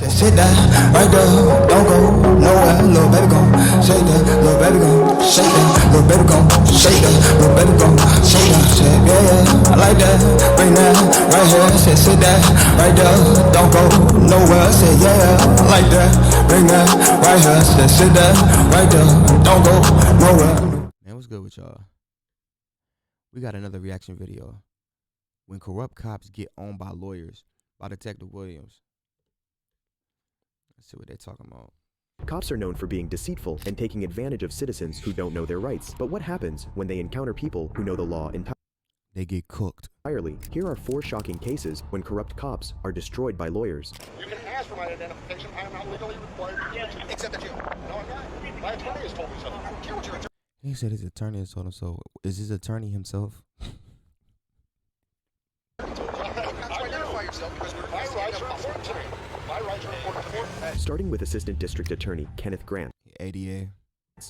Sit down, right there, don't go nowhere, little baby gon' shake that, little baby gon' shake that, little baby gon' shake that, little baby gon' shake that. Said yeah, I like that, bring that right here. Said sit down, right there, don't go nowhere. Said yeah, I like that, bring that right here. Said sit down, right there, don't go nowhere. Man, what's good with y'all? We got another reaction video. When corrupt cops get owned by lawyers, by Detective Williams. Let's see what they're talking about. Cops are known for being deceitful and taking advantage of citizens who don't know their rights. But what happens when they encounter people who know the law entirely? They get cooked. Here are 4 shocking cases when corrupt cops are destroyed by lawyers. You can ask for my identification. I am not legally required to, except that you. No, I'm not. My attorney has told me so. I don't care what your attorney. He said his attorney has told him so. Is his attorney himself? Identify yourself because my rights are important to me. My rights are important to me. Starting with Assistant District Attorney Kenneth ADA.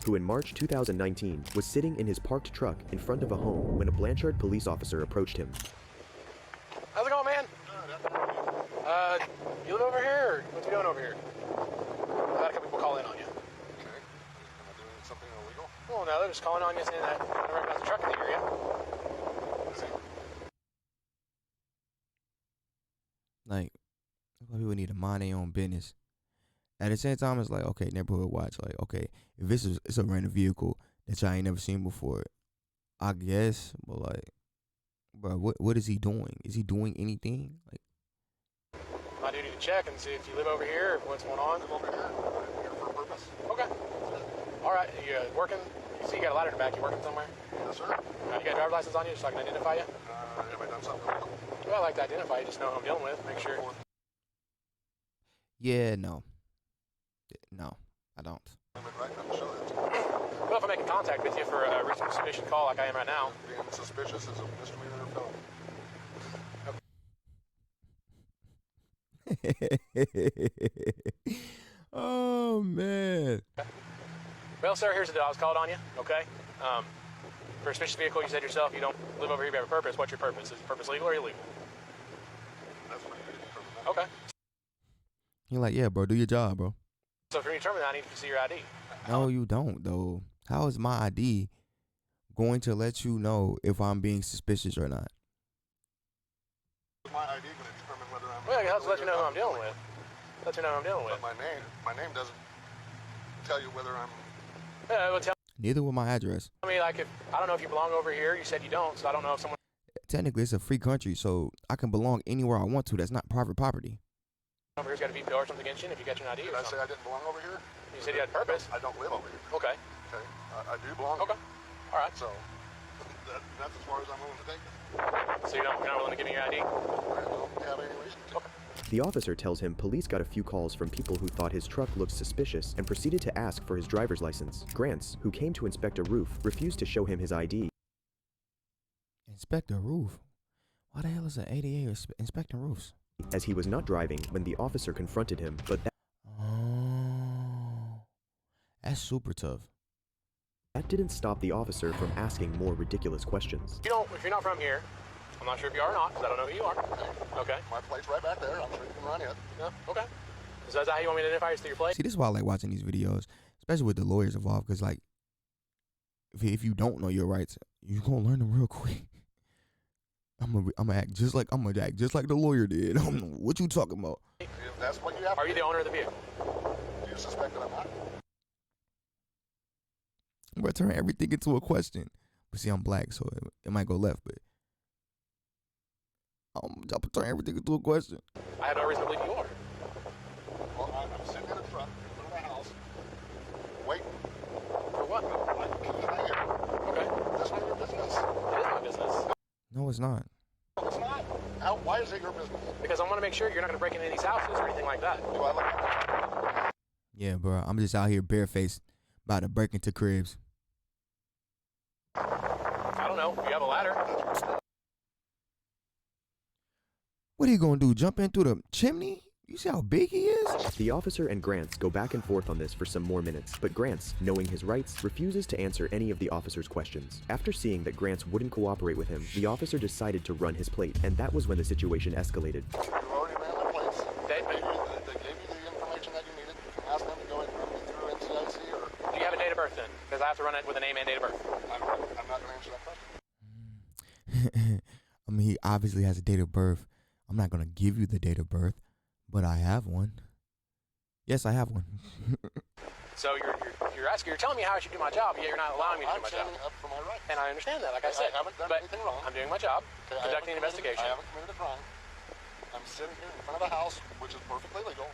who in March 2019 was sitting in his parked truck in front of a home when a Blanchard police officer approached him. How's it going, man? You live over here, or what you doing over here? I've had a couple people call in on you. Okay. Am I doing something illegal? Well, no, they're just calling on you saying that I recognize the truck in the area. Like, people need to mind their own business. At the same time, it's like, okay, neighborhood watch. Like, okay, if it's a random vehicle that y'all ain't never seen before, I guess. But like, bro, what is he doing? Is he doing anything? Like, My duty to check and see if you live over here, or what's going on. I'm over here. I'm here for a purpose. Okay. All right. You working? You see you got a ladder in the back. You working somewhere? Yes, sir. You got a driver's license on you, so I can identify you. Have I done something illegal? Well, I like to identify you, just know who I'm dealing with. Make sure. yeah, no, I don't. I'm right. I'm sure that. Well, if I'm making contact with you for a reasonable suspicion call like I am right now. Being suspicious is a misdemeanor or felony. Oh man. Well, sir, here's the deal. I was called on you, okay? For a suspicious vehicle, you said yourself you don't live over here, you have a purpose. What's your purpose? Is the purpose legal or illegal? That's what you do. Okay. You're like, yeah, bro, do your job, bro. So for me to determine that, I need to see your ID. No, you don't, though. How is my ID going to let you know if I'm being suspicious or not? My ID going to determine whether I'm. Well, it helps let you know who I'm dealing with. Let you know who I'm dealing with. But my name doesn't tell you whether I'm. Yeah, it will tell Neither will my address. me, like, if I don't know if you belong over here. You said you don't, so I don't know if someone Technically, it's a free country, so I can belong anywhere I want to. That's not private property. over here's got a VPO or something against you. And if you got your ID Did or I say something, I didn't belong over here? you said you had purpose. I don't live over here. Okay. Okay. I do belong. Okay. All right. So that's as far as I'm willing to take it. So you're not willing to give me your ID? I don't have any reason to. Okay. The officer tells him police got a few calls from people who thought his truck looked suspicious and proceeded to ask for his driver's license. Grants, who came to inspect a roof, refused to show him his ID. Inspect a roof? Why the hell is an ADA inspecting roofs? As he was not driving when the officer confronted him, but Oh, that's super tough. that didn't stop the officer from asking more ridiculous questions. If you're not from here, I'm not sure if you are or not, because I don't know who you are. Okay. My plate's right back there. I'm sure you can run it. Yeah. Okay. So is that how you want me to identify you? Through your plate? See, this is why I like watching these videos, especially with the lawyers involved, because like, if you don't know your rights, you're gonna learn them real quick. I'm gonna act just like the lawyer did. What you talking about? If that's what you have. Are you the owner of the vehicle? Do you suspect that I'm not? I'm gonna turn everything into a question. But see, I'm black, so it might go left, but I'm gonna turn everything into a question. I have no reason to believe you are. Well, I'm sitting in a truck in front of the house, waiting. For what? Keys right here. Okay. That's not your business. It is my business. No, it's not. No, it's not. Why is it your business? Because I want to make sure you're not going to break into any of these houses or anything like that. Do I look like that? Yeah, bro. I'm just out here barefaced, about to break into cribs. I don't know. You have a ladder. What are you gonna do? Jump in through the chimney? You see how big he is? The officer and Grants go back and forth on this for some more minutes, but Grants, knowing his rights, refuses to answer any of the officer's questions. After seeing that Grants wouldn't cooperate with him, the officer decided to run his plate, and that was when the situation escalated. You already ran my plates. They They gave you the question, because I have to run it with a name and date of birth. I'm not going to answer that question. I mean, he obviously has a date of birth. I'm not gonna give you the date of birth, but I have one. Yes, I have one. So you're telling me how I should do my job, yet you're not allowing me to do my job. I'm standing up for my rights. And I understand that, like I said. I haven't done anything wrong. I'm doing my job, Okay, conducting an investigation. I haven't committed a crime. I'm sitting here in front of a house, which is perfectly legal.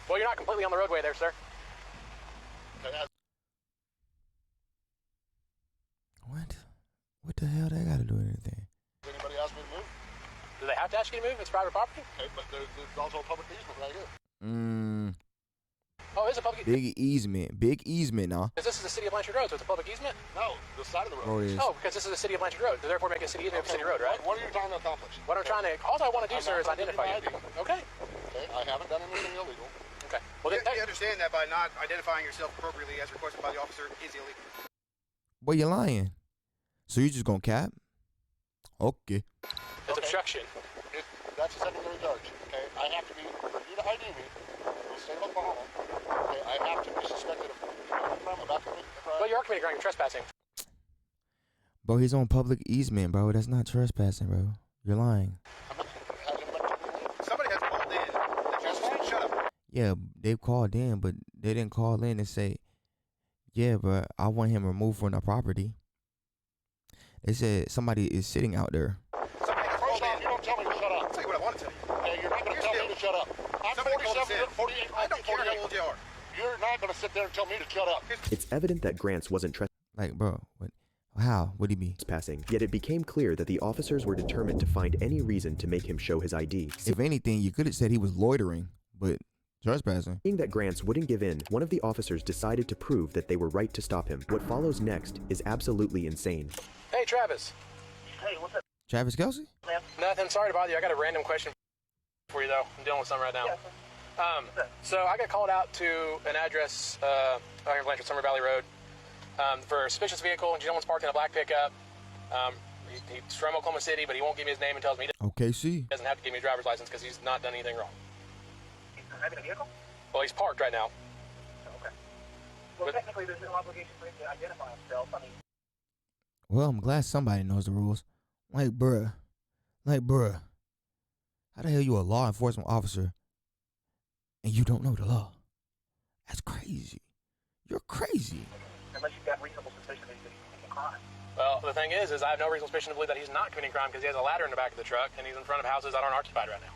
Well, you're not completely on the roadway there, sir. Okay, What the hell that got to do with anything? has anybody asked me to move? Do they have to ask you to move? It's private property? Okay, but there's also a public easement right here. Oh, it's a public Big easement, nah. Because this is the city of Blanchard Road, so it's a public easement? No, the side of the Oh, road. it is. Oh, because this is the city of Blanchard Road. Therefore, make it a city easement, city road, right? What are you trying to accomplish? What I'm trying to, all I want to do, I'm sir, not is gonna give you identify you. my ID. Okay. Okay, I haven't done anything illegal. Okay. Well, You understand that by not identifying yourself appropriately as requested by the officer is illegal. Boy, you're lying. So you just gonna cap? Okay. it's obstruction. That's a secondary charge. Okay, I have to be, for you to ID me, in the state of Oklahoma, okay, I have to be suspected of committing a crime, about committing a crime. Well, you are committing a crime. You're trespassing. Bro, he's on public easement, bro. That's not trespassing, bro. You're lying. Somebody has called in. Just shut up. Yeah, they called in, but they didn't call in and say, yeah, bro, I want him removed from the property. They said somebody is sitting out there. Somebody has First called off, in. you don't tell me to shut up. I'll tell you what I want to tell you. Okay, you're not going to tell me to shut up. I'm Somebody called us 47, in. 48, I don't care how old you are. You're not going to sit there and tell me to shut up. It's evident that Grants wasn't Like, bro, what? How? What'd he be? trespassing, yet it became clear that the officers were determined to find any reason to make him show his ID. If anything, you could have said he was loitering, but trespassing. Seeing that Grants wouldn't give in, one of the officers decided to prove that they were right to stop him. What follows next is absolutely insane. Hey, Travis. Hey, what's up, Travis Kelsey? man? Nothing. Sorry to bother you. I got a random question for you, though. I'm dealing with something right now. So I got called out to an address out here in Blanchard, Summer Valley Road, for a suspicious vehicle. And gentleman's parked in a black pickup. He's from Oklahoma City, but he won't give me his name and tells me he OKC. doesn't have to give me a driver's license because he's not done anything wrong. He's driving a vehicle? Well, he's parked right now. Okay. Well, But- technically, there's no obligation for him to identify himself. I mean, Well, I'm glad somebody knows the rules. Like, bruh. How the hell you a law enforcement officer and you don't know the law? That's crazy. You're crazy. unless you've got reasonable suspicion that he's committing a crime. Well, the thing is I have no reasonable suspicion to believe that he's not committing crime because he has a ladder in the back of the truck and he's in front of houses that aren't occupied right now.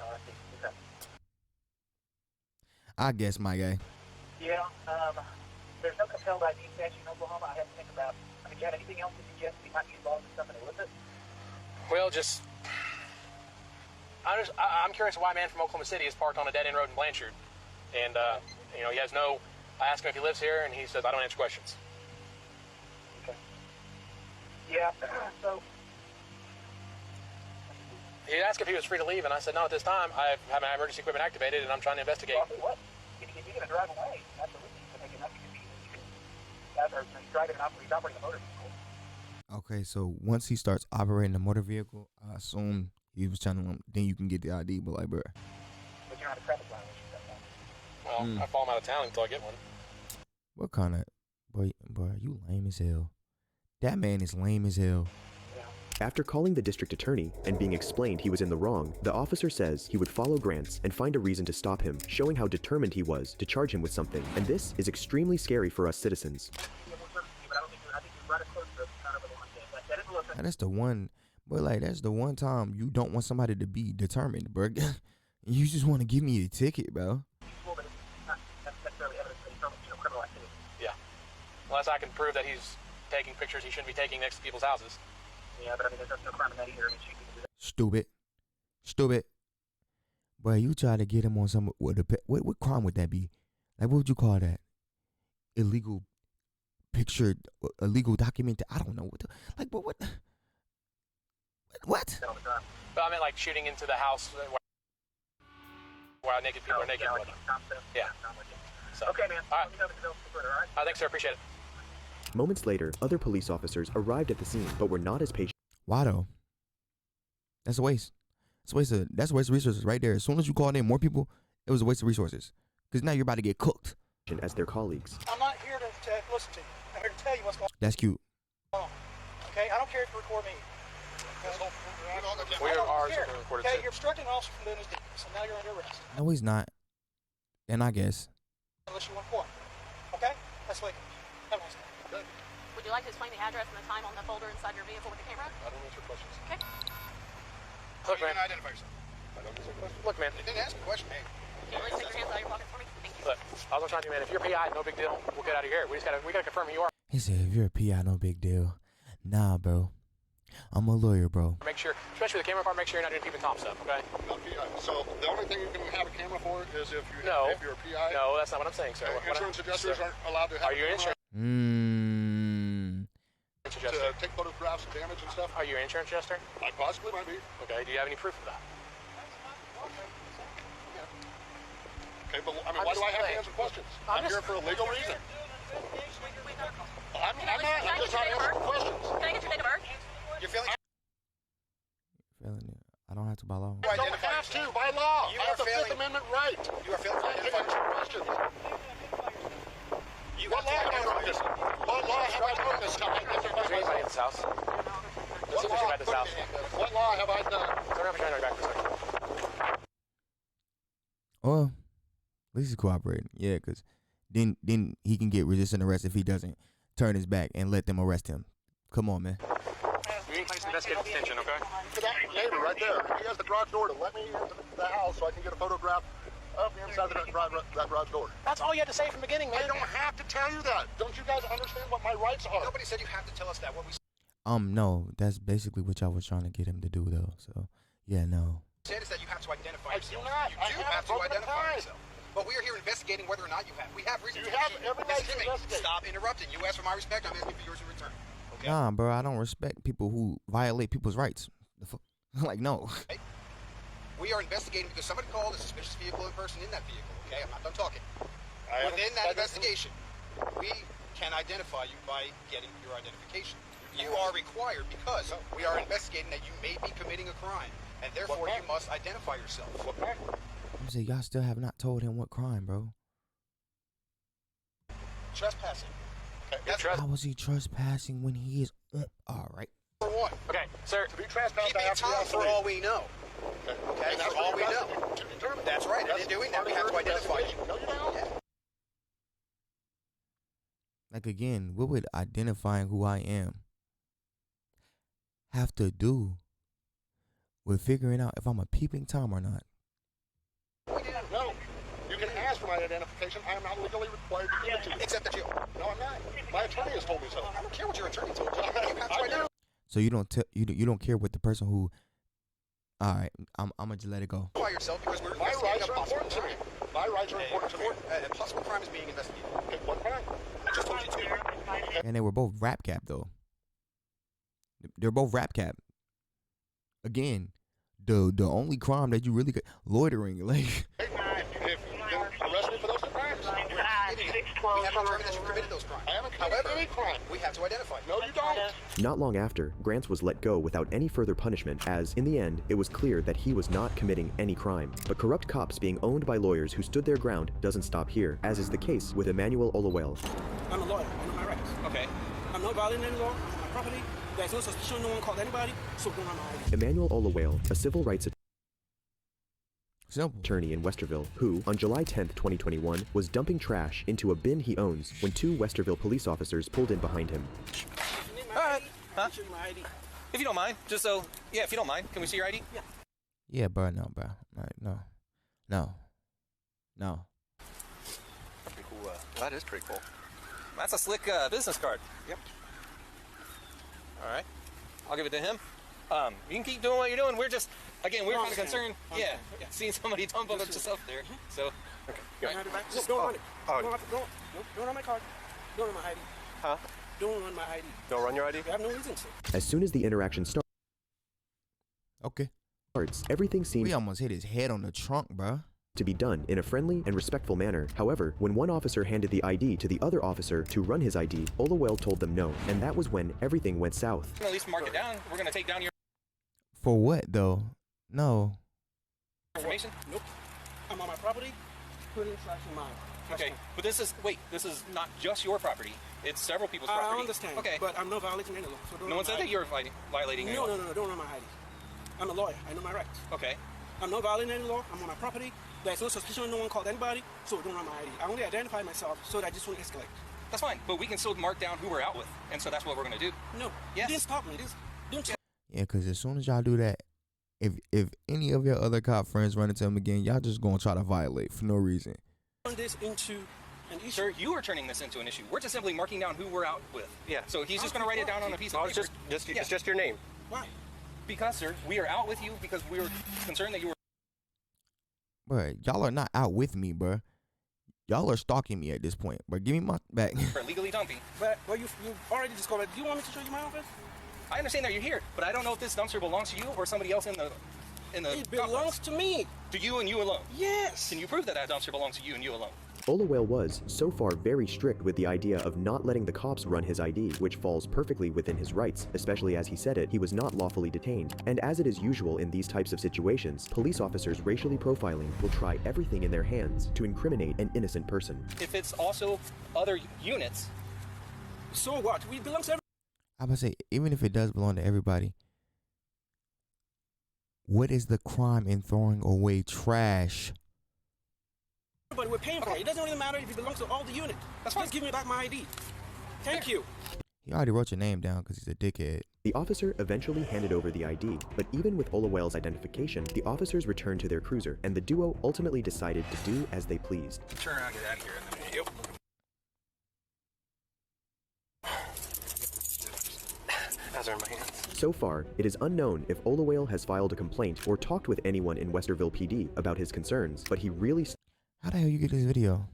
I see. Okay. I guess, my guy. Yeah, there's no compelled ID statute in Oklahoma. I have to think about. I mean, do you have anything else to suggest he might be involved in something illicit? Well, I'm curious why a man from Oklahoma City is parked on a dead-end road in Blanchard. And, he has no... I asked him if he lives here, and he says, I don't answer questions. Okay. Yeah, so... He asked if he was free to leave, and I said, no, at this time. I have my emergency equipment activated, and I'm trying to investigate. Well, I'll tell you what, if you're going to drive away, absolutely, you can make enough. He's driving and he's operating a motor vehicle. Okay, so once he starts operating a motor vehicle, I assume he was telling him, then you can get the ID, but like, bruh. But you're not a traffic violation at that time. Well, I follow him out of town until I get one. What kind of... Boy, you lame as hell. That man is lame as hell. After calling the district attorney and being explained he was in the wrong, the officer says he would follow Grants and find a reason to stop him, showing how determined he was to charge him with something. And this is extremely scary for us citizens. Yeah, we'll search you, but I think you're right as close to kind of the one thing. That is a little... And that's the one... But like, that's the one time you don't want somebody to be determined, bro. You just want to give me a ticket, bro. Well, but it's not necessarily evidence that he's from, criminal activity. Yeah. Unless I can prove that he's taking pictures he shouldn't be taking next to people's houses. Yeah, but I mean, there's no crime in that either. I mean, shooting people do Stupid. Boy, you try to get him on some... What crime would that be? Like, what would you call that? Illegal picture, illegal document. I don't know what. But what? What? that all the time. But I meant like shooting into the house where naked people are naked. Yeah, and like whatnot. concept. Yeah. I'm with you. So, Okay, man. All right. Let me know if it's available further, all right? Thanks, sir. Appreciate it. Moments later, other police officers arrived at the scene, but were not as patient. Why though? That's a waste. That's a waste of resources right there. As soon as you call in more people, It was a waste of resources. Because now you're about to get cooked. As their colleagues. I'm not here to listen to you. I'm here to tell you what's going That's cute. on. Okay? I don't care if you record me. We are ours are recorded Okay, too. you're obstructing an officer from doing his duty, so now you're under arrest. No, he's not. And I guess. Unless you want court. Okay? That's legal. Have a nice day. Would you like to explain the address and the time on the folder inside your vehicle with the camera? I don't answer questions. Okay. Look, man. Identify yourself. I don't answer questions. Look, man. You didn't ask a question, hey. Can you please take your hands out of your pockets for me? Thank you. Look, I was trying to, man. If you're PI, no big deal. We'll get out of here. We gotta confirm you are. He said, if you're a PI, no big deal. Nah, bro. I'm a lawyer, bro. Make sure, especially with the camera part, make sure you're not doing peeping Tom stuff, okay? Not PI. So the only thing you can have a camera for is if you're a PI. No, that's not what I'm saying, sir. Insurance adjusters aren't allowed to have Are you a insurance camera adjuster? to take photographs of damage and stuff. Are you an insurance adjuster? I possibly might be. Okay, do you have any proof of that? Okay, but I mean, why do I have to answer questions? I'm here for a legal reason. I'm not. I'm just not answering questions. Can I get your date of birth? You're feeling Feeling it. I don't have to by law. I don't have to by law. You I have are the failing. Fifth Amendment right. You are failing to I can't identify answer questions. You What law have to have I broken? identify yourself. What law have I broken this time? Is there anybody in this house? Let's see if there's anybody in this house. What law have I done? Turn around and turn back for a second. Well, at least he's cooperating. Yeah, because then he can get resisting arrest if he doesn't turn his back and let them arrest him. Come on, man. You need place investigative detention, okay? To that neighbor right there. He has the garage door to let me into the house so I can get a photograph of the inside of that garage door. That's all you had to say from the beginning, man. I don't have to tell you that. Don't you guys understand what my rights are? Nobody said you have to tell us that. What we No, that's basically what y'all was trying to get him to do, though. So, yeah, no. said is that you have to identify I yourself. do not. You I do haven't have to broken a identify tie. yourself. But we are here investigating whether or not you have. We have reason You to have believe. every right to Mr. Jimmy, investigate. stop interrupting. You ask for my respect, I'm asking for yours in return. Okay? Nah, bro, I don't respect people who violate people's rights. Like, no. We are investigating because somebody called a suspicious vehicle and person in that vehicle. Okay, I'm not done talking. I haven't- Within that investigation, we can identify you by getting your identification. You are required because we are investigating that you may be committing a crime, and therefore What you crime? must identify yourself. What crime? I'm saying, y'all still have not told him what crime, bro. Trespassing. Okay, That's Trespass- How was he trespassing when he is on? All right. number one. Okay, sir. To be trespassed, I Keeping have to be time off for leave. all we know. Okay, Okay, and that's for all what we you're know. asking to determine. That's right, and That's in doing that, part we of have your to identify you. investigation. No, you don't. Yeah. Like, again, what would identifying who I am have to do with figuring out if I'm a peeping Tom or not? No, you can ask for my identification. I am not legally required to give it to you. Except that you. No, I'm not. My attorney has told me so. I don't care what your attorney told you. You have to I do. identify So you don't you don't care what the person who. All right, I'm gonna just let it go. yourself because we're My investigating rights a are possible important to me. crime. My rights are important to me. A possible crime is being investigated. Okay, what crime? I just told you to. And they were both rap cap though. They're both rap cap. Again, the only crime that you really could loitering like. Hey, if you arrest me for those two crimes, We have determined that you committed those crimes. I haven't committed However, any crime. we have to identify you. No, you don't. Not long after, Grants was let go without any further punishment, as, in the end, it was clear that he was not committing any crime. But corrupt cops being owned by lawyers who stood their ground doesn't stop here, as is the case with Emanuel Olawale. I'm a lawyer. I know my rights. Okay. I'm not violating any law. My property. There's no suspicion. No one called anybody. So don't run my ID. Emanuel Olawale, a civil rights Simple. attorney in Westerville, who, on July 10th, 2021, was dumping trash into a bin he owns when two Westerville police officers pulled in behind him. Alright. Huh? Show you my ID. If you don't mind, just so, yeah, if you don't mind, can we see your ID? Yeah. Yeah, bro. No, bro. No. Pretty cool. That is pretty cool. That's a slick business card. Yep. All right. I'll give it to him. You can keep doing what you're doing. We're just, again, we're kind of concerned. Yeah, seeing somebody dump all of stuff there. So, okay. Go ahead. Just don't run it. Don't run my card. Don't run my ID. Huh? Don't run my ID. Don't run your ID? You have no reason to. As soon as the interaction Okay. starts, everything seems We almost hit his head on the trunk, bro. to be done in a friendly and respectful manner. However, when one officer handed the ID to the other officer to run his ID, Olawale told them no, and that was when everything went south. At least mark it down. We're going to take down your For what though? No. information. Nope. I'm on my property, putting flash in mine. Okay, but this is not just your property. It's several people's property. I understand. Okay. But I'm not violating any law. So don't No one said that you're violating any law. No, don't run my ID. I'm a lawyer. I know my rights. Okay. I'm not violating any law. I'm on my property. There's no suspicion. No one called anybody. So don't run my ID. I only identified myself so that this won't escalate. That's fine, but we can still mark down who we're out with, and so that's what we're gonna do. No. Yes. You didn't stop me. Don't. Yeah, because as soon as y'all do that, if any of your other cop friends run into him again, y'all just gonna try to violate for no reason. Turn this into an issue. Sir, you are turning this into an issue. We're just simply marking down who we're out with. Yeah. So he's just gonna write it down on a piece of paper. It's just your name. Why? Because, sir, we are out with you because we were concerned that you were. Bruh, y'all are not out with me, bruh. Y'all are stalking me at this point. But give me my back. For legally dumping. But well, you already discovered. Do you want me to show you my office? I understand that you're here, but I don't know if this dumpster belongs to you or somebody else in the. It belongs to me. To you and you alone. Yes. Can you prove that that dumpster belongs to you and you alone? Olawale was, so far, very strict with the idea of not letting the cops run his ID, which falls perfectly within his rights, especially as he said it, he was not lawfully detained. And as it is usual in these types of situations, police officers racially profiling will try everything in their hands to incriminate an innocent person. If it's also other units. So what? We belong to everybody. I'm gonna say, even if it does belong to everybody, what is the crime in throwing away trash? But we're paying for it. It doesn't really matter if it belongs to all the unit. That's fine. Just give me back my ID. Thank you. He already wrote your name down because he's a dickhead. The officer eventually handed over the ID, but even with Olawale's identification, the officers returned to their cruiser, and the duo ultimately decided to do as they pleased. Turn around, get out of here, and then How's our hands? So far, it is unknown if Olawale has filed a complaint or talked with anyone in Westerville PD about his concerns, but he really How the hell you get this video?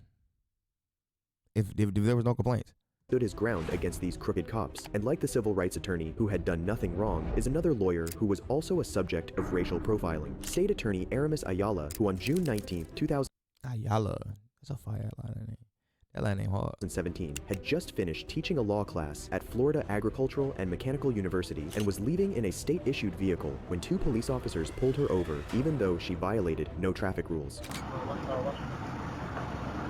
If there was no complaints. Stood his ground against these crooked cops, and like the civil rights attorney who had done nothing wrong, is another lawyer who was also a subject of racial profiling. State Attorney Aramis Ayala, who on June 19th, 2017, Ayala. That's a fire line name. That line ain't hard. had just finished teaching a law class at Florida Agricultural and Mechanical University and was leaving in a state-issued vehicle when two police officers pulled her over, even though she violated no traffic rules.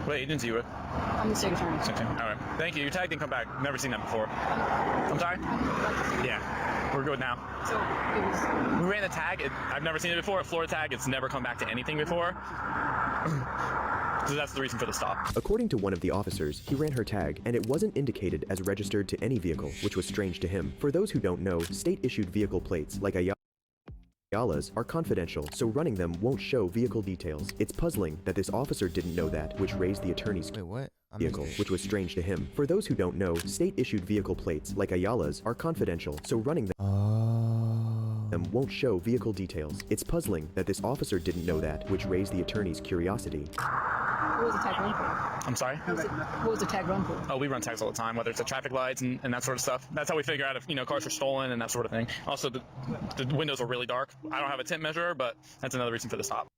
What agency you with? I'm the state attorney. Alright. Thank you. Your tag didn't come back. Never seen that before. I'm sorry? Yeah. We're good now. So it was. We ran the tag. I've never seen it before. A Florida tag. It's never come back to anything before. So that's the reason for the stop. According to one of the officers, he ran her tag, and it wasn't indicated as registered to any vehicle, which was strange to him. For those who don't know, state-issued vehicle plates, like Ayala's, are confidential, so running them won't show vehicle details. It's puzzling that this officer didn't know that, which raised the attorney's vehicle, which was strange to him. For those who don't know, state-issued vehicle plates, like Ayala's, are confidential, so running them won't show vehicle details. It's puzzling that this officer didn't know that, which raised the attorney's curiosity. What was the tag run for? I'm sorry? What was the tag run for? Oh, we run tags all the time, whether it's the traffic lights and that sort of stuff. That's how we figure out if, cars are stolen and that sort of thing. Also, the windows are really dark. I don't have a tint measure, but that's another reason for the stop.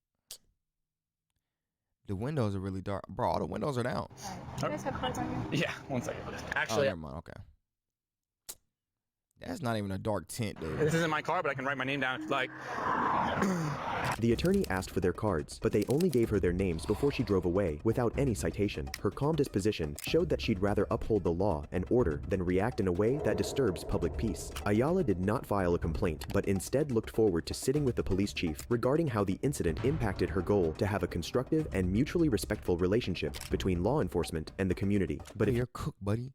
The windows are really dark. Bro, all the windows are down. You guys have plates on you? Yeah, one second. Actually, never mind. Okay. That's not even a dark tint, dude. This isn't my car, but I can write my name down. Like, The attorney asked for their cards, but they only gave her their names before she drove away, without any citation. Her calm disposition showed that she'd rather uphold the law and order than react in a way that disturbs public peace. Ayala did not file a complaint, but instead looked forward to sitting with the police chief regarding how the incident impacted her goal to have a constructive and mutually respectful relationship between law enforcement and the community. But if you're cooked, buddy.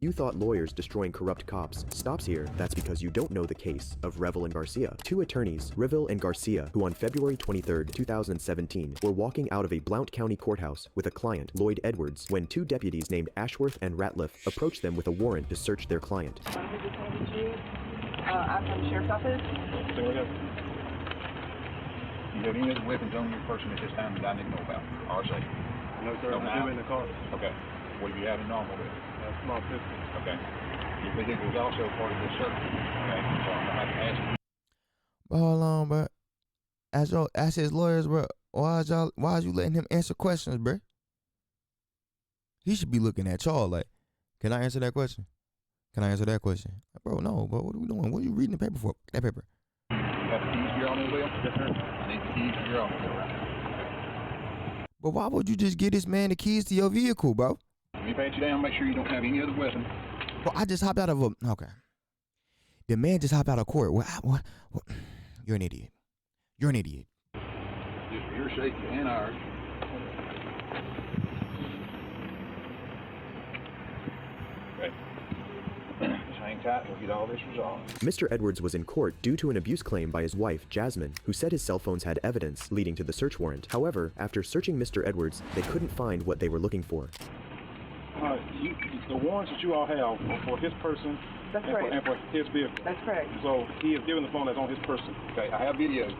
You thought lawyers destroying corrupt cops stops here, that's because you don't know the case of Revel and Garcia. Two attorneys, Revel and Garcia, who on February 23, 2017, were walking out of a Blount County courthouse with a client, Lloyd Edwards, when two deputies named Ashworth and Ratliff approached them with a warrant to search their client. I'm from the sheriff's office. So we have. You have any other weapons on your person at this time that I need to know about? RJ? No, sir. I'm in the car. Okay. What do you have in normal with? A small pistol. Okay. You think it was also part of this search? Okay. So I'm gonna have to ask you. But hold on, bro. As his lawyers, bro, why is you letting him answer questions, bro? He should be looking at y'all like, can I answer that question? Can I answer that question? Like, bro, no, bro. What are we doing? What are you reading the paper for? That paper. You have the keys to your automobile? Yes, sir. I need the keys to your automobile right now. But why would you just give this man the keys to your vehicle, bro? Let me pat you down, make sure you don't have any other weapon. Well, I just hopped out of a... Okay. The man just hopped out of court. What? You're an idiot. You're an idiot. Just for your safety and ours. Okay. Just hang tight and we'll get all this resolved. Mr. Edwards was in court due to an abuse claim by his wife, Jasmine, who said his cell phones had evidence leading to the search warrant. However, after searching Mr. Edwards, they couldn't find what they were looking for. The warrants that you all have are for his person and for his vehicle. That's correct. So he is given the phone that's on his person. Okay, I have video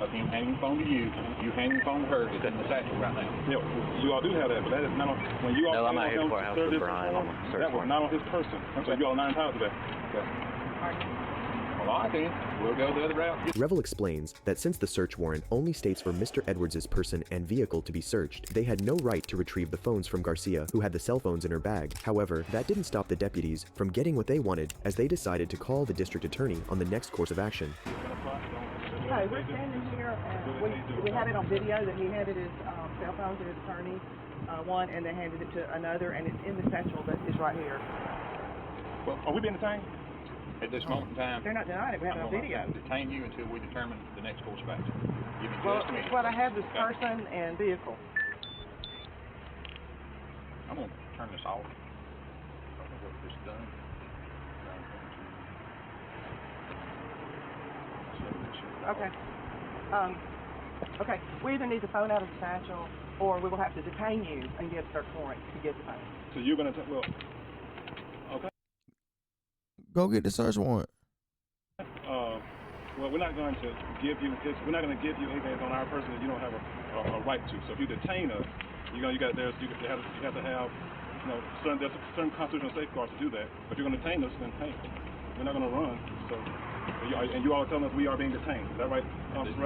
of him handing the phone to you. You handing the phone to her. It's in the satchel right now. Yeah, you all do have that, but that is not on. When you all no, I'm out here for a house with Brian on the search that was not on his person. So you all are not entitled to that. Okay. Well, I can. We'll go the other route. Revel explains that since the search warrant only states for Mr. Edwards' person and vehicle to be searched, they had no right to retrieve the phones from Garcia, who had the cell phones in her bag. However, that didn't stop the deputies from getting what they wanted, as they decided to call the district attorney on the next course of action. Okay, we're standing here, and we had it on video that he handed his cell phone to his attorney, one, and they handed it to another, and it's in the satchel that is right here. Well, are we being detained? At this moment in time, they're not denying it. We have it on video. I'm going to detain you until we determine the next course of action. Give me Well, just a minute. what I have is person and vehicle. I'm going to turn this off. I don't know what this is done. Okay. Okay. We either need the phone out of the satchel, or we will have to detain you and get a search warrant to get the phone. So you're going to well. Okay. Go get the search warrant. Well, we're not going to give you this. We're not going to give you anything that's on our person that you don't have a right to. So if you detain us, you have to have certain constitutional safeguards to do that. But if you're going to detain us, then hey, we're not going to run. So and you all are telling us we are being detained. Is that right, Officer?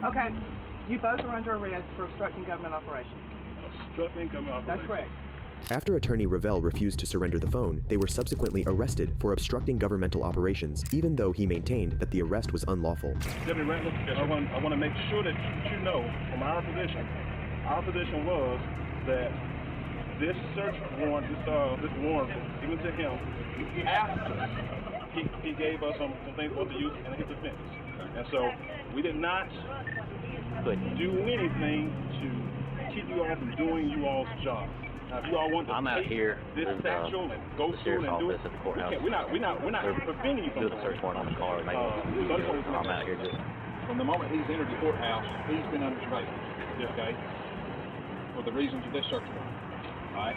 Okay. You both are under arrest for obstructing government operations. Obstructing government operations. That's correct. After attorney Revel refused to surrender the phone, they were subsequently arrested for obstructing governmental operations, even though he maintained that the arrest was unlawful. Deputy Ratliff, I want to make sure that you know from our position was that this search warrant, this warrant was given to him after he gave us some things for the use in his defense. And so we did not do anything to keep you all from doing you all's job. Now, if you all want to I'm out here this satchel and go through and do it, at the courthouse. we're not preventing you from doing the search warrant on the car. I'm out here just. From the moment he's entered the courthouse, he's been under surveillance. Okay? For the reasons of this search warrant. All right?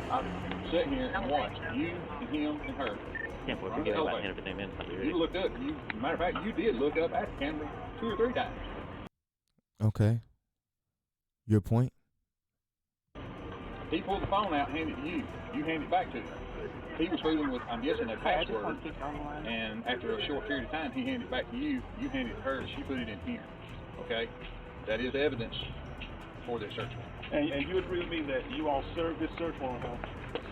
I'm sitting here and watched you and him and her. Can't believe you about 10 or 15 minutes. You looked up. Matter of fact, you did look up at the camera 2 or 3 times. Okay. Your point? He pulled the phone out and handed it to you. You handed it back to him. He was fooling with, I'm guessing, a password. And after a short period of time, he handed it back to you. You handed it to her. She put it in here. Okay? That is evidence for this search warrant. And you agree with me that you all served this search warrant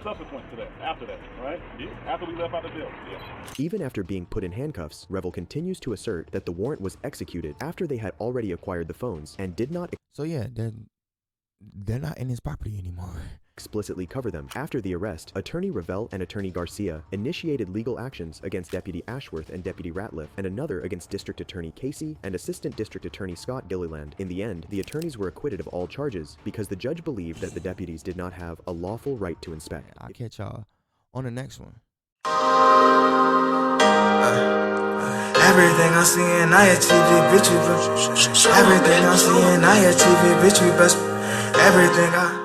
subsequent to that, after that, right? Yeah. After we left out the building. Yeah. Even after being put in handcuffs, Revel continues to assert that the warrant was executed after they had already acquired the phones and did not. So yeah, they're not in his property anymore. Explicitly cover them. After the arrest, Attorney Revel and Attorney Garcia initiated legal actions against Deputy Ashworth and Deputy Ratliff, and another against District Attorney Casey and Assistant District Attorney Scott Gilliland. In the end, the attorneys were acquitted of all charges because the judge believed that the deputies did not have a lawful right to inspect. I'll catch y'all on the next one. Everything I see in IATV, bitch, you everything I see in IATV, bitch, you best. Everything I